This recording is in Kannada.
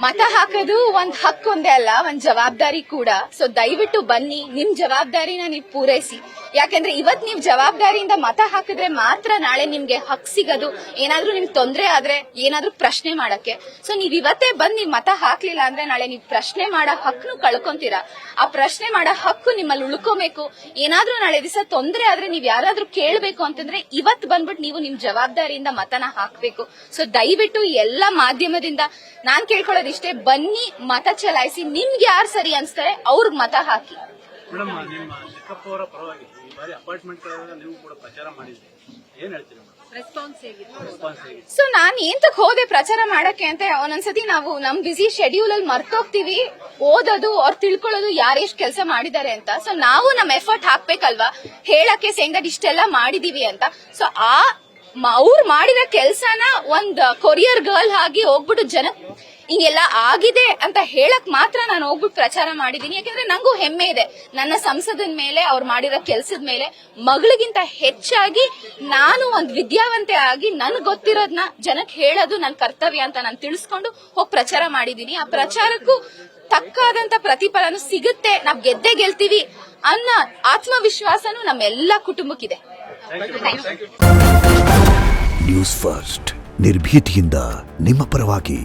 ಮತ ಹಾಕೋದು ಒಂದ್ ಹಕ್ಕೊಂದೇ ಅಲ್ಲ, ಒಂದ್ ಜವಾಬ್ದಾರಿ ಕೂಡ. ಸೊ ದಯವಿಟ್ಟು ಬನ್ನಿ, ನಿಮ್ ಜವಾಬ್ದಾರಿನ ನೀವು ಪೂರೈಸಿ. ಯಾಕಂದ್ರೆ ಇವತ್ ನೀವ್ ಜವಾಬ್ದಾರಿಯಿಂದ ಮತ ಹಾಕಿದ್ರೆ ಮಾತ್ರ ನಾಳೆ ನಿಮ್ಗೆ ಹಕ್ ಸಿಗೋದು. ಏನಾದ್ರೂ ನಿಮ್ಗೆ ತೊಂದ್ರೆ ಆದ್ರೆ ಏನಾದ್ರೂ ಪ್ರಶ್ನೆ ಮಾಡಕ್ಕೆ. ಸೊ ನೀವ್ ಇವತ್ತೇ ಬಂದ್ ನೀವ್ ಮತ ಹಾಕ್ಲಿಲ್ಲ ಅಂದ್ರೆ ನಾಳೆ ನೀವ್ ಪ್ರಶ್ನೆ ಮಾಡೋ ಹಕ್ನು ಕಳ್ಕೊಂತೀರಾ. ಆ ಪ್ರಶ್ನೆ ಮಾಡೋ ಹಕ್ಕು ನಿಮ್ಮಲ್ಲಿ ಉಳ್ಕೋಬೇಕು. ಏನಾದ್ರೂ ನಾಳೆ ದಿವಸ ತೊಂದ್ರೆ ಆದ್ರೆ ನೀವ್ ಯಾರಾದ್ರೂ ಕೇಳ್ಬೇಕು ಅಂತಂದ್ರೆ ಇವತ್ ಬಂದ್ಬಿಟ್ಟು ನೀವು ನಿಮ್ ಜವಾಬ್ದಾರಿಯಿಂದ ಮತನ ಹಾಕ್ಬೇಕು. ಸೊ ದಯವಿಟ್ಟು ಎಲ್ಲ ಮಾಧ್ಯಮದಿಂದ ನಾನ್ ಕೇಳ್ಕೊಳ್ಳೋದಿಷ್ಟೇ, ಬನ್ನಿ ಮತ ಚಲಾಯಿಸಿ. ನಿಮ್ಗೆ ಯಾರು ಸರಿ ಅನ್ಸ್ತಾರೆ ಅವ್ರಿಗೆ ಮತ ಹಾಕಿ. ಮೇಡಮ್, ನಿಮ್ಮ ಚಿಕ್ಕಪ್ಪ ಅವರ ಪರವಾಗಿ ಈ ಬಾರಿ ಅಪಾರ್ಟ್ಮೆಂಟ್ ನೀವು ಕೂಡ ಪ್ರಚಾರ ಮಾಡಿದ್ರಿ, ಏನ್ ಹೇಳ್ತೀರಿ? ರೆಸ್ಪಾನ್ಸ್ ಹೇಗಿತ್ತು? ಸೊ ನಾನ್ ಏಂತಕ್ ಹೋದೆ ಪ್ರಚಾರ ಮಾಡಕ್ಕೆ ಅಂತ, ಒಂದೊಂದ್ಸತಿ ನಾವು ನಮ್ ಬಿಸಿ ಶೆಡ್ಯೂಲ್ ಅಲ್ಲಿ ಮರ್ತೋಗ್ತೀವಿ ಓದೋದು ಅವ್ರು ತಿಳ್ಕೊಳ್ಳೋದು ಯಾರು ಎಷ್ಟು ಕೆಲಸ ಮಾಡಿದ್ದಾರೆ ಅಂತ. ಸೊ ನಾವು ನಮ್ ಎಫರ್ಟ್ ಹಾಕ್ಬೇಕಲ್ವಾ ಹೇಳಕ್ಕೆ, ಸೇಂಗ್ ದಟ್ ಇಷ್ಟೆಲ್ಲ ಮಾಡಿದೀವಿ ಅಂತ. ಸೊ ಅವ್ರು ಮಾಡಿದ ಕೆಲ್ಸನ ಒಂದ್ ಕೊರಿಯರ್ ಗರ್ಲ್ ಆಗಿ ಹೋಗ್ಬಿಟ್ಟು ಜನ ಹಿಂಗೆಲ್ಲ ಆಗಿದೆ ಅಂತ ಹೇಳಕ್ ಮಾತ್ರ ನಾನು ಹೋಗ್ಬಿಟ್ಟು ಪ್ರಚಾರ ಮಾಡಿದೀನಿ. ಯಾಕಂದ್ರೆ ನಂಗೂ ಹೆಮ್ಮೆ ಇದೆ ನನ್ನ ಸಂಸದನ ಮೇಲೆ, ಅವ್ರು ಮಾಡಿರೋ ಕೆಲ್ಸದ ಮೇಲೆ. ಮಗಳಿಗಿಂತ ಹೆಚ್ಚಾಗಿ ನಾನು ಒಂದ್ ವಿದ್ಯಾವಂತೆ ಆಗಿ ನನ್ಗೆ ಗೊತ್ತಿರೋದನ್ನ ಜನಕ್ಕೆ ಹೇಳೋದು ನನ್ನ ಕರ್ತವ್ಯ ಅಂತ ನಾನು ತಿಳಿಸ್ಕೊಂಡು ಹೋಗಿ ಪ್ರಚಾರ ಮಾಡಿದೀನಿ. ಆ ಪ್ರಚಾರಕ್ಕೂ ತಕ್ಕಾದಂತ ಪ್ರತಿಫಲನೂ ಸಿಗುತ್ತೆ. ನಾವ್ ಗೆದ್ದೇ ಗೆಲ್ತೀವಿ ಅನ್ನೋ ಆತ್ಮವಿಶ್ವಾಸನೂ ನಮ್ಮೆಲ್ಲಾ ಕುಟುಂಬಕ್ಕಿದೆ. ನ್ಯೂಸ್ ಫಸ್ಟ್, ನಿರ್ಭೀತಿಯಿಂದ ನಿಮ್ಮ ಪರವಾಗಿ.